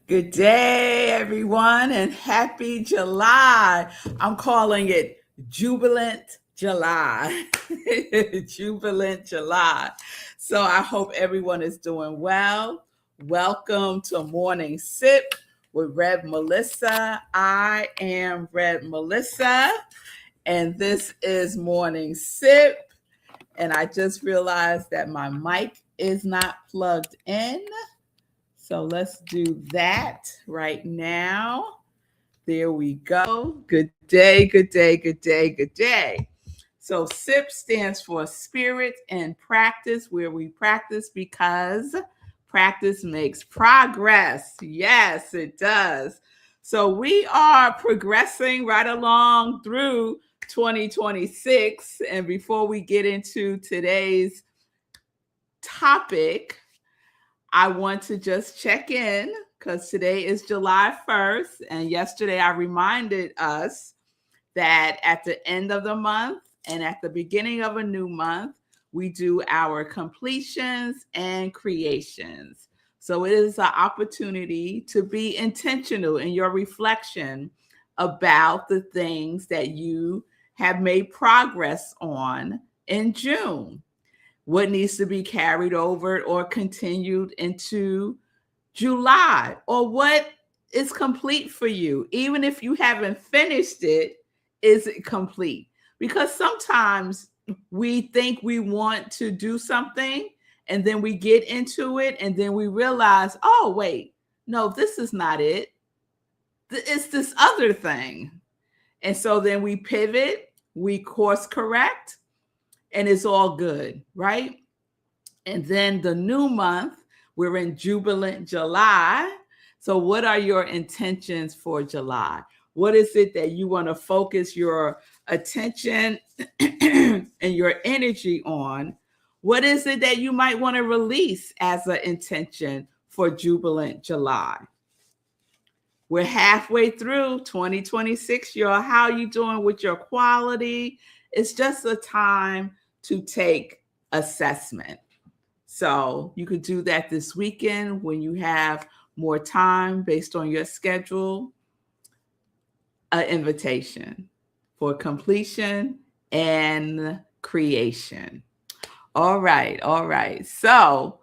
Good day, everyone, and happy July. I'm calling it Jubilant July. Jubilant July. So I hope everyone is doing well. Welcome to Morning Sip with Red Melissa. I am Red Melissa, and this is Morning Sip. And I just realized that my mic is not plugged in. So let's do that right now. There we go. Good day, good day, good day, good day. So SIP stands for Spirit and Practice, where we practice because practice makes progress. Yes, it does. So we are progressing right along through 2026. And before we get into today's topic, I want to just check in because today is July 1st. And yesterday I reminded us that at the end of the month and at the beginning of a new month, we do our completions and creations. So it is an opportunity to be intentional in your reflection about the things that you have made progress on in June. What needs to be carried over or continued into July, or what is complete for you. Even if you haven't finished it, is it complete? Because sometimes we think we want to do something and then we get into it and then we realize, oh, wait, no, this is not it. It's this other thing. And so then we pivot, we course correct, and it's all good, right? And then the new month, we're in Jubilant July. So what are your intentions for July? What is it that you want to focus your attention and your energy on? What is it that you might want to release as an intention for Jubilant July? We're halfway through 2026, y'all. How are you doing with your quality? It's just a time to take assessment. So you could do that this weekend when you have more time based on your schedule. An invitation for completion and creation. All right, all right. So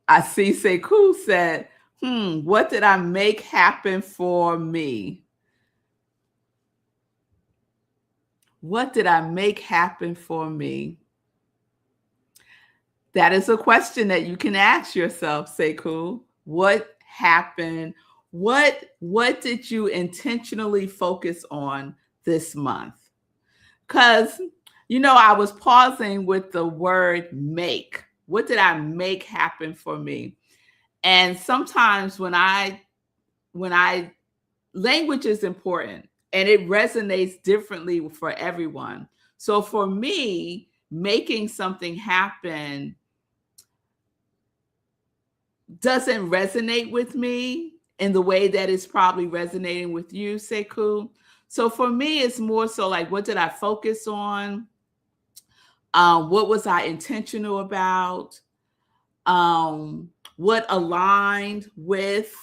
I see Sekou said, what did I make happen for me? What did I make happen for me? That is a question that you can ask yourself, Sekou. What happened? What did you intentionally focus on this month? Because, I was pausing with the word make. What did I make happen for me? And sometimes when I language is important and it resonates differently for everyone. So for me, making something happen doesn't resonate with me in the way that it's probably resonating with you, Sekou. So for me, it's more so like, what did I focus on? What was I intentional about? What aligned with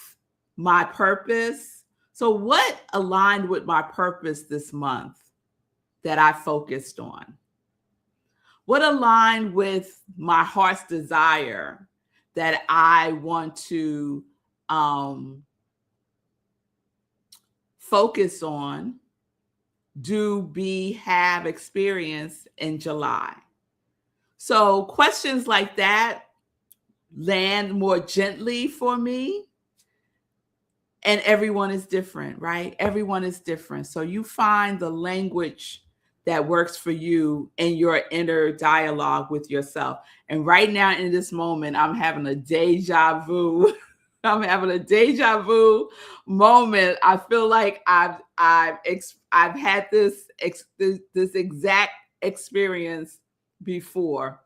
my purpose? So what aligned with my purpose this month that I focused on? What aligned with my heart's desire that I want to focus on, have experience in July? So questions like that land more gently for me. And everyone is different, right? Everyone is different. So you find the language that works for you in your inner dialogue with yourself. And right now in this moment, I'm having a deja vu. I'm having a deja vu moment. I feel like I've had this exact experience before.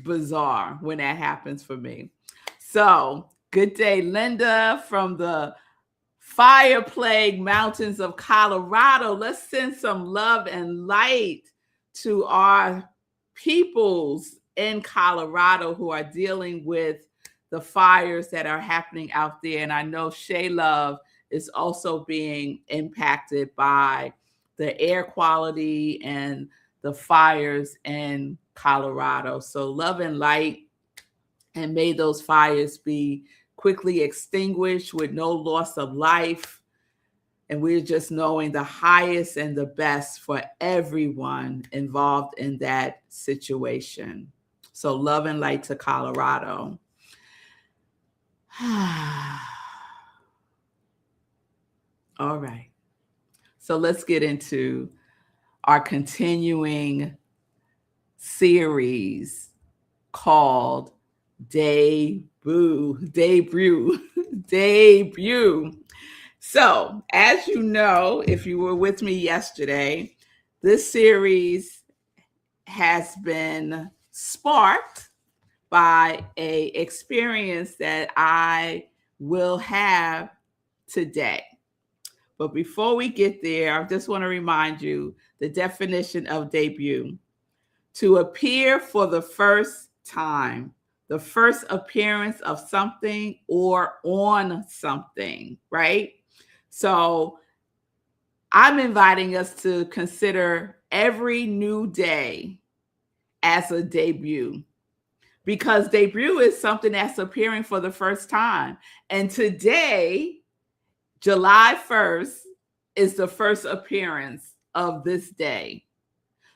Bizarre when that happens for me. So good day, Linda, from the fire plague mountains of Colorado. Let's send some love and light to our peoples in Colorado who are dealing with the fires that are happening out there. And I know Shay Love is also being impacted by the air quality and the fires in Colorado. So love and light, and may those fires be quickly extinguished with no loss of life. And we're just knowing the highest and the best for everyone involved in that situation. So love and light to Colorado. All right. So let's get into our continuing series called Debut. So, as you know, if you were with me yesterday, this series has been sparked by a experience that I will have today. But before we get there, I just want to remind you the definition of debut: to appear for the first time, the first appearance of something or on something, right? So I'm inviting us to consider every new day as a debut, because debut is something that's appearing for the first time. And today, July 1st, is the first appearance of this day.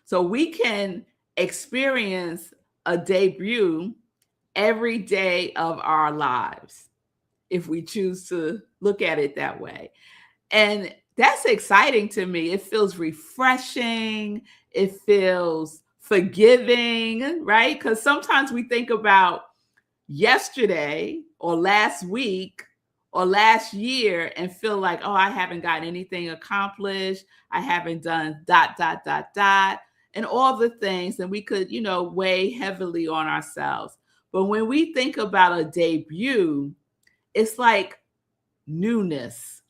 So we can experience a debut every day of our lives if we choose to look at it that way. And that's exciting to me. It feels refreshing. It feels forgiving, right? Because sometimes we think about yesterday or last week or last year and feel like, oh, I haven't gotten anything accomplished. I haven't done ... and all the things. And we could, weigh heavily on ourselves. But when we think about a debut, it's like newness.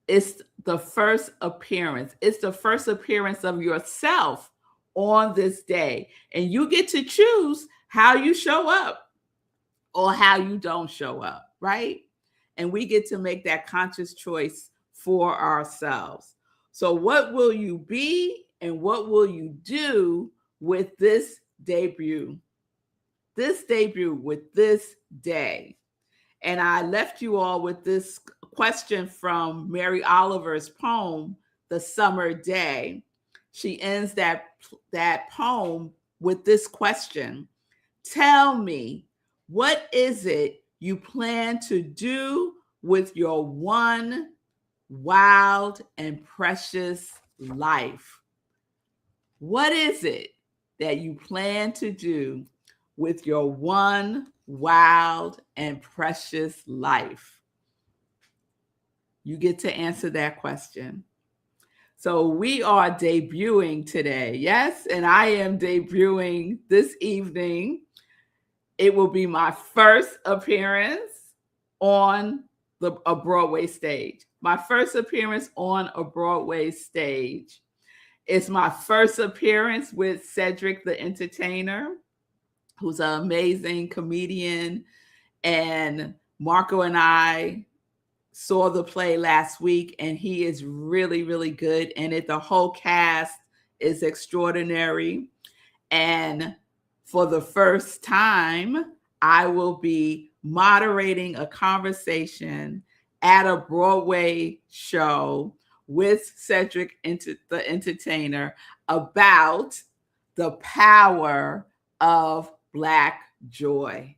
It's the first appearance. It's the first appearance of yourself on this day. And you get to choose how you show up or how you don't show up, right? And we get to make that conscious choice for ourselves. So what will you be and what will you do with this debut? This debut, with this day. And I left you all with this question from Mary Oliver's poem, The Summer Day. She ends that poem with this question: tell me, what is it you plan to do with your one wild and precious life? What is it that you plan to do with your one wild and precious life? You get to answer that question. So we are debuting today, yes? And I am debuting this evening. It will be my first appearance on a Broadway stage. My first appearance on a Broadway stage. It's my first appearance with Cedric the Entertainer, who's an amazing comedian. And Marco and I saw the play last week, and he is really, really good in it. The whole cast is extraordinary. And for the first time, I will be moderating a conversation at a Broadway show with Cedric the Entertainer about the power of Black joy.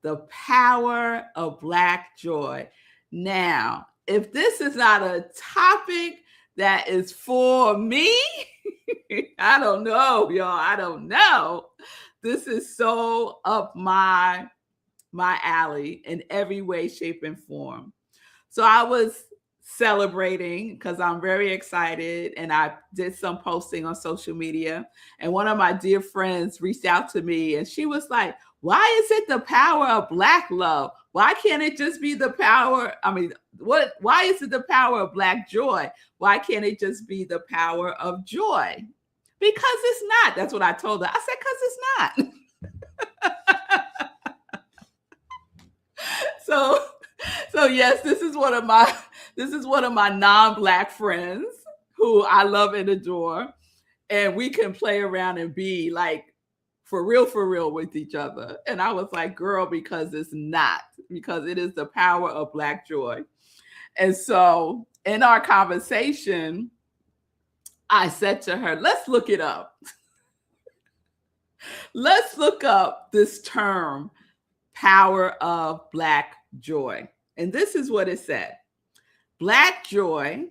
The power of Black joy. Now, if this is not a topic that is for me, I don't know, y'all. I don't know. This is so up my alley in every way, shape, and form. So I was celebrating because I'm very excited, and I did some posting on social media, and one of my dear friends reached out to me, and she was like, why is it the power of Black love? Why can't it just be the power? Why is it the power of Black joy? Why can't it just be the power of joy? Because it's not. That's what I told her. I said, because it's not. So yes, this is one of my non-Black friends who I love and adore, and we can play around and be like for real with each other. And I was like, girl, because it's not, because it is the power of Black joy. And so in our conversation, I said to her, let's look it up. Let's look up this term, power of Black joy. And this is what it said. Black joy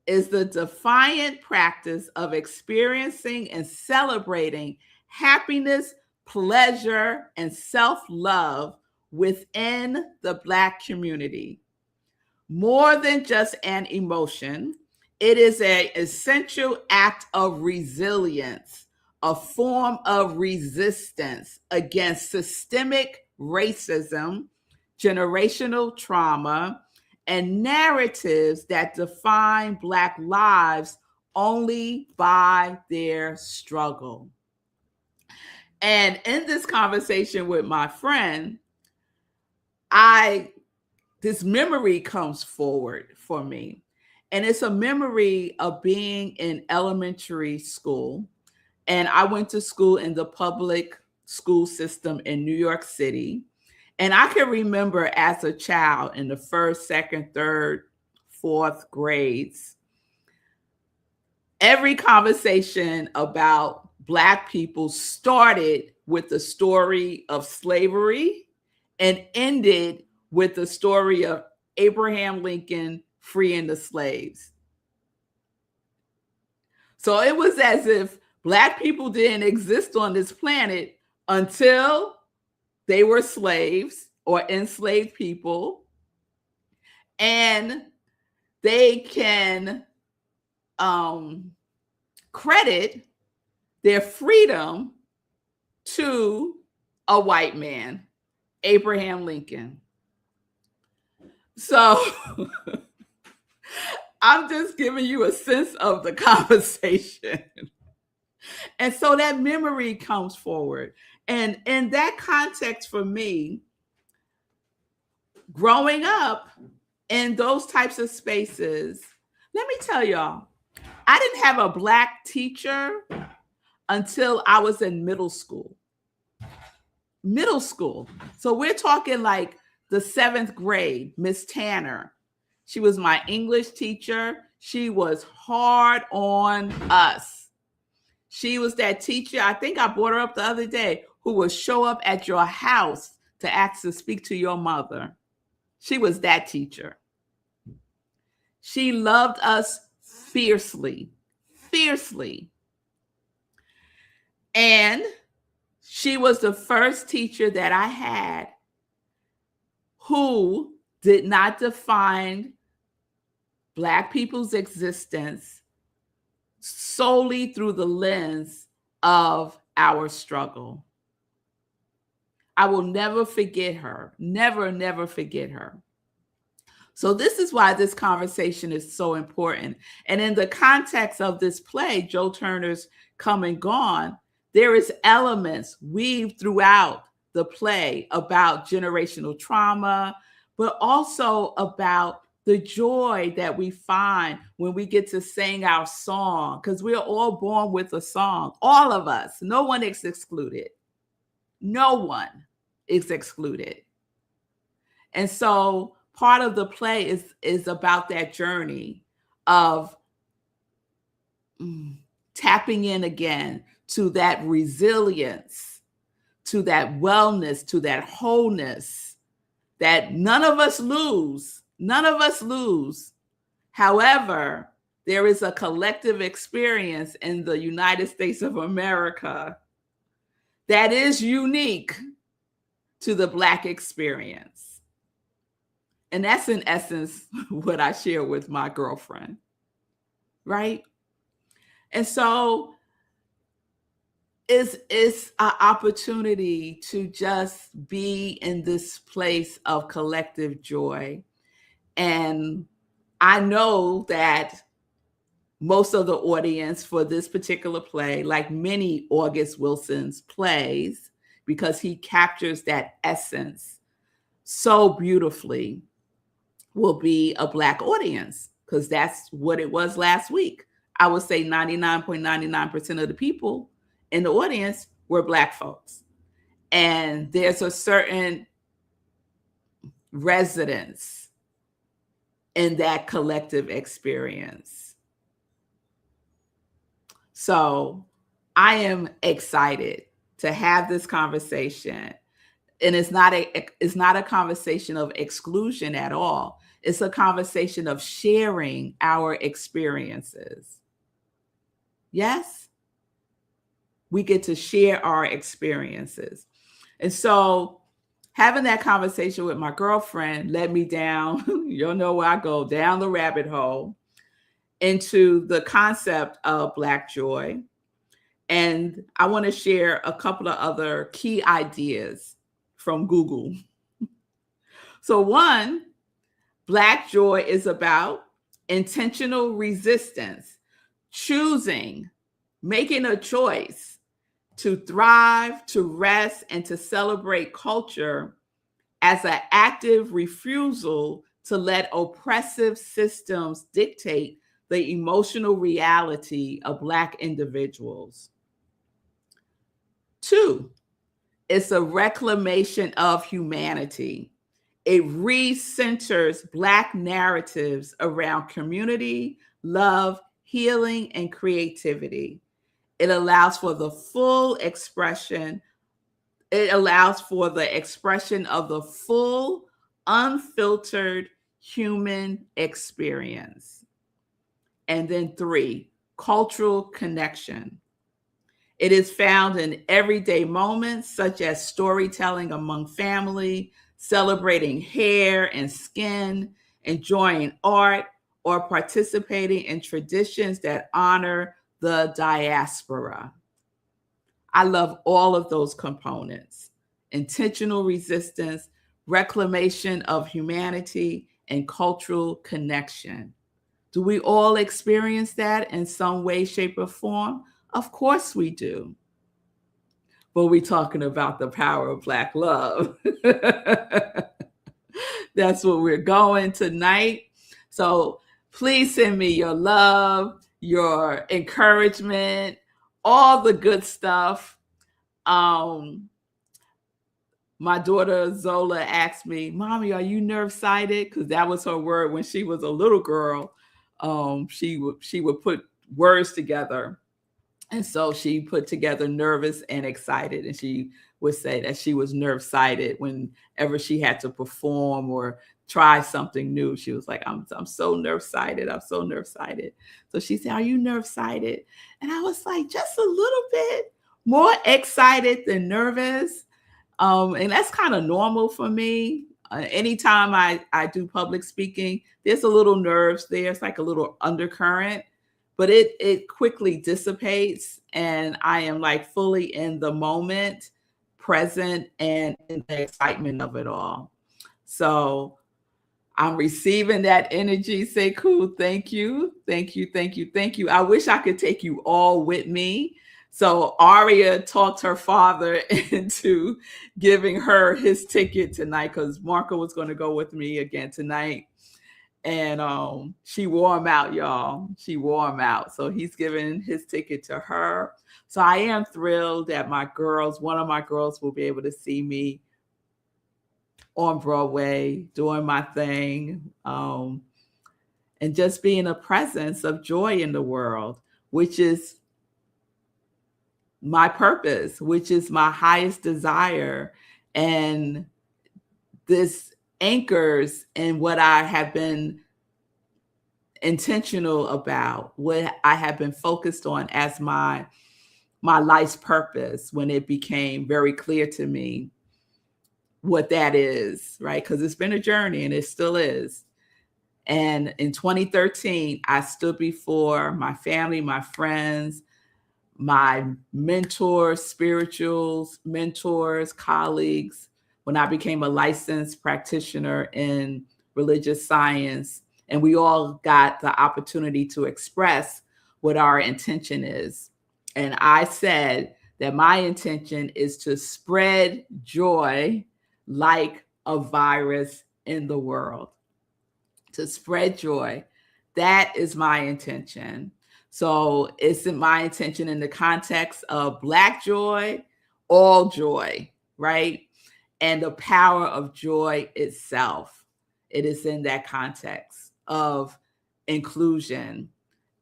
is the defiant practice of experiencing and celebrating happiness, pleasure, and self-love within the Black community. More than just an emotion, it is an essential act of resilience, a form of resistance against systemic racism, generational trauma, and narratives that define Black lives only by their struggle. And in this conversation with my friend, this memory comes forward for me. And it's a memory of being in elementary school. And I went to school in the public school system in New York City. And I can remember as a child in the first, second, third, fourth grades, every conversation about Black people started with the story of slavery and ended with the story of Abraham Lincoln freeing the slaves. So it was as if Black people didn't exist on this planet until they were slaves or enslaved people, and they can credit their freedom to a white man, Abraham Lincoln. So I'm just giving you a sense of the conversation. And so that memory comes forward. And in that context for me, growing up in those types of spaces, let me tell y'all, I didn't have a Black teacher until I was in middle school. Middle school. So we're talking like the 7th grade, Miss Tanner. She was my English teacher. She was hard on us. She was that teacher, I think I brought her up the other day, who would show up at your house to ask to speak to your mother. She was that teacher. She loved us fiercely, fiercely. And she was the first teacher that I had who did not define Black people's existence solely through the lens of our struggle. I will never forget her. Never forget her. So this is why this conversation is so important. And in the context of this play, Joe Turner's Come and Gone, there is elements weaved throughout the play about generational trauma, but also about the joy that we find when we get to sing our song, because we're all born with a song, all of us. No one is excluded. No one is excluded. And so part of the play is about that journey of tapping in again to that resilience, to that wellness, to that wholeness that none of us lose. None of us lose. However, there is a collective experience in the United States of America that is unique to the Black experience. And that's in essence what I share with my girlfriend, right? And so it's an opportunity to just be in this place of collective joy. And I know that most of the audience for this particular play, like many August Wilson's plays, because he captures that essence so beautifully, will be a Black audience, because that's what it was last week. I would say 99.99% of the people in the audience were Black folks. And there's a certain resonance in that collective experience. So I am excited to have this conversation. And it's not a conversation of exclusion at all. It's a conversation of sharing our experiences. Yes, we get to share our experiences. And so having that conversation with my girlfriend led me down, you'll know where I go, down the rabbit hole into the concept of Black joy. And I want to share a couple of other key ideas from Google. So one, Black joy is about intentional resistance, choosing, making a choice to thrive, to rest, and to celebrate culture as an active refusal to let oppressive systems dictate the emotional reality of Black individuals. Two, it's a reclamation of humanity. It recenters Black narratives around community, love, healing, and creativity. It allows for the full expression. It allows for the expression of the full, unfiltered human experience. And then three, cultural connection. It is found in everyday moments, such as storytelling among family, celebrating hair and skin, enjoying art, or participating in traditions that honor the diaspora. I love all of those components: intentional resistance, reclamation of humanity, and cultural connection. Do we all experience that in some way, shape, or form? Of course we do. But we're talking about the power of Black love. That's what we're going tonight. So please send me your love, your encouragement, all the good stuff. My daughter Zola asked me, "Mommy, are you nerve-sighted?" Because that was her word when she was a little girl. She would put words together. And so she put together nervous and excited. And she would say that she was nerve-sighted whenever she had to perform or try something new. She was like, I'm so nerve-sighted. I'm so nerve-sighted. So she said, "Are you nerve-sighted?" And I was like, just a little bit more excited than nervous. And that's kind of normal for me. Anytime I do public speaking, there's a little nerves there. It's like a little undercurrent, but it quickly dissipates, and I am like fully in the moment, present, and in the excitement of it all. So I'm receiving that energy. Sekou, thank you. Thank you, thank you, thank you. I wish I could take you all with me. So Aria talked her father into giving her his ticket tonight, because Marco was going to go with me again tonight. And she wore him out, y'all. She wore him out. So he's giving his ticket to her. So I am thrilled that one of my girls will be able to see me on Broadway doing my thing, and just being a presence of joy in the world, which is my purpose, which is my highest desire. And this anchors in what I have been intentional about, what I have been focused on as my life's purpose, when it became very clear to me what that is, right? Because it's been a journey, and it still is. And in 2013, I stood before my family, my friends, my mentors, spirituals, mentors, colleagues, when I became a licensed practitioner in religious science, and we all got the opportunity to express what our intention is. And I said that my intention is to spread joy like a virus in the world. to spread joy. That is my intention. So it's my intention in the context of Black joy, all joy, right? And the power of joy itself. It is in that context of inclusion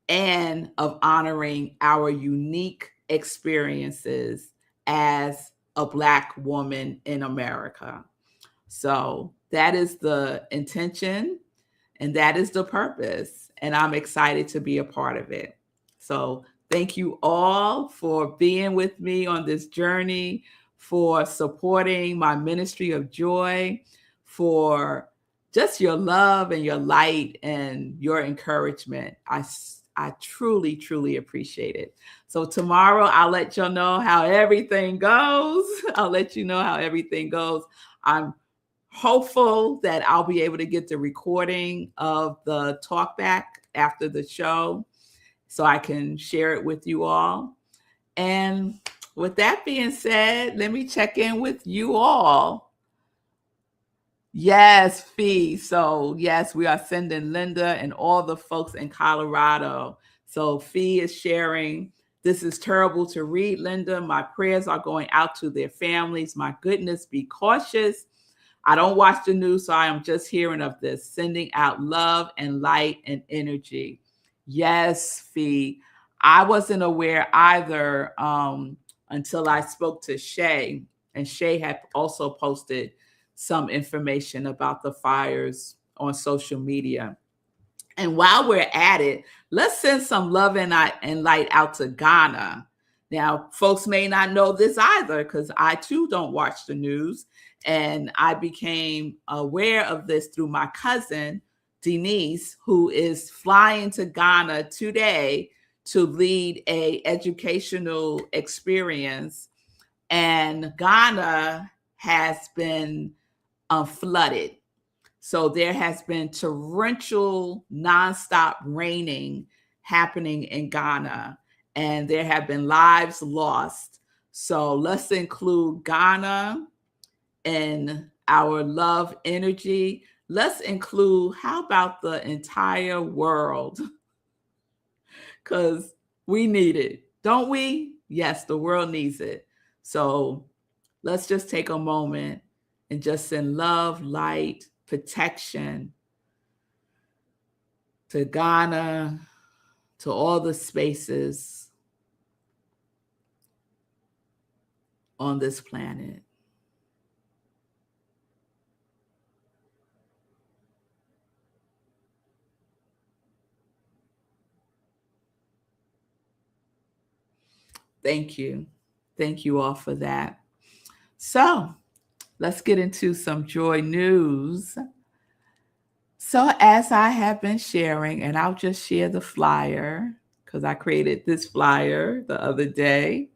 and of honoring our unique experiences as a Black woman in America. So that is the intention and that is the purpose. And I'm excited to be a part of it. So thank you all for being with me on this journey, for supporting my ministry of joy, for just your love and your light and your encouragement. I truly, truly appreciate it. So tomorrow I'll let y'all know how everything goes. I'll let you know how everything goes. I'm hopeful that I'll be able to get the recording of the talk back after the show so I can share it with you all. And with that being said, let me check in with you all. Yes, Fee. So yes, we are sending Linda and all the folks in Colorado. So Fee is sharing, this is terrible to read, Linda. My prayers are going out to their families. My goodness, be cautious. I don't watch the news, so I am just hearing of this, sending out love and light and energy. Yes, Fee. I wasn't aware either until I spoke to Shay, and Shay had also posted some information about the fires on social media. And while we're at it, let's send some love and light out to Ghana. Now, folks may not know this either because I too don't watch the news. And I became aware of this through my cousin, Denise, who is flying to Ghana today to lead an educational experience. And Ghana has been flooded. So there has been torrential, nonstop raining happening in Ghana, and there have been lives lost. So let's include Ghana in our love energy. Let's include, how about the entire world? Because we need it, don't we? Yes, the world needs it. So let's just take a moment and just send love, light, protection to Ghana, to all the spaces on this planet. Thank you. Thank you all for that. So let's get into some joy news. So as I have been sharing, and I'll just share the flyer because I created this flyer the other day.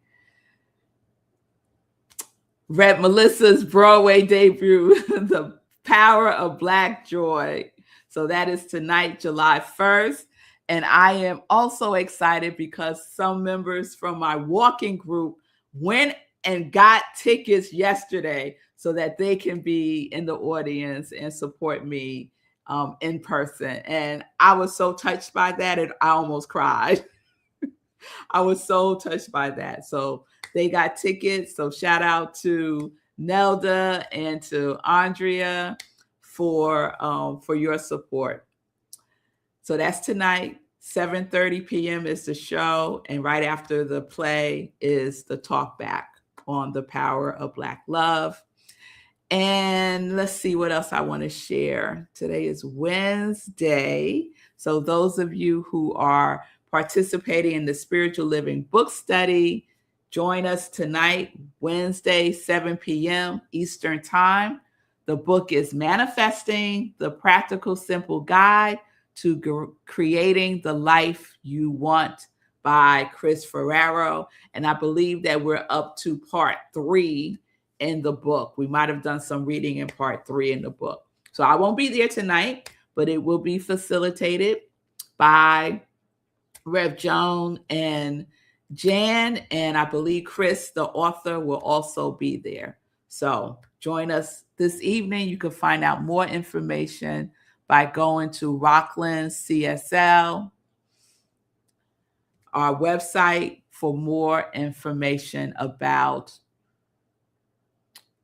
Read Melissa's Broadway debut, The Power of Black Joy. So that is tonight, July 1st. And I am also excited because some members from my walking group went and got tickets yesterday so that they can be in the audience and support me in person. And I was so touched by that, and I almost cried. I was so touched by that. So they got tickets. So shout out to Nelda and to Andrea for your support. So that's tonight, 7:30 p.m. is the show. And right after the play is the talk back on the power of Black love. And let's see what else I want to share. Today is Wednesday. So those of you who are participating in the Spiritual Living book study, join us tonight, Wednesday, 7 p.m. Eastern Time. The book is Manifesting, the Practical Simple Guide to Creating the Life You Want by Chris Ferraro. And I believe that we're up to part 3 in the book. We might have done some reading in part 3 in the book. So I won't be there tonight, but it will be facilitated by Rev Joan and Jan, and I believe Chris, the author, will also be there. So join us this evening. You can find out more information by going to Rockland CSL, our website, for more information about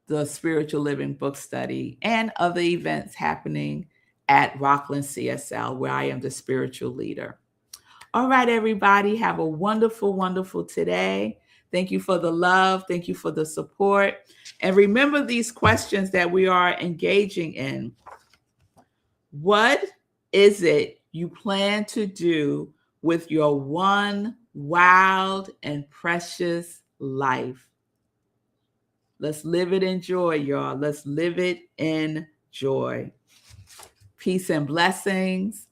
the Spiritual Living Book Study and other events happening at Rockland CSL, where I am the spiritual leader. All right, everybody, have a wonderful, wonderful today. Thank you for the love. Thank you for the support. And remember these questions that we are engaging in. What is it you plan to do with your one wild and precious life? Let's live it in joy, y'all. Let's live it in joy. Peace and blessings,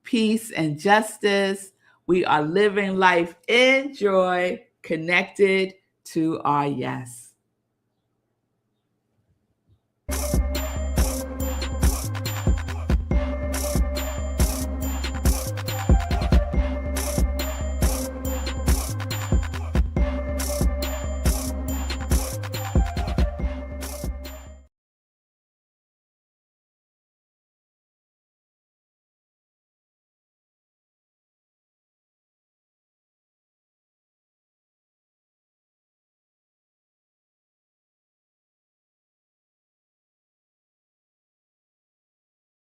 peace and justice. We are living life in joy, connected to our yes.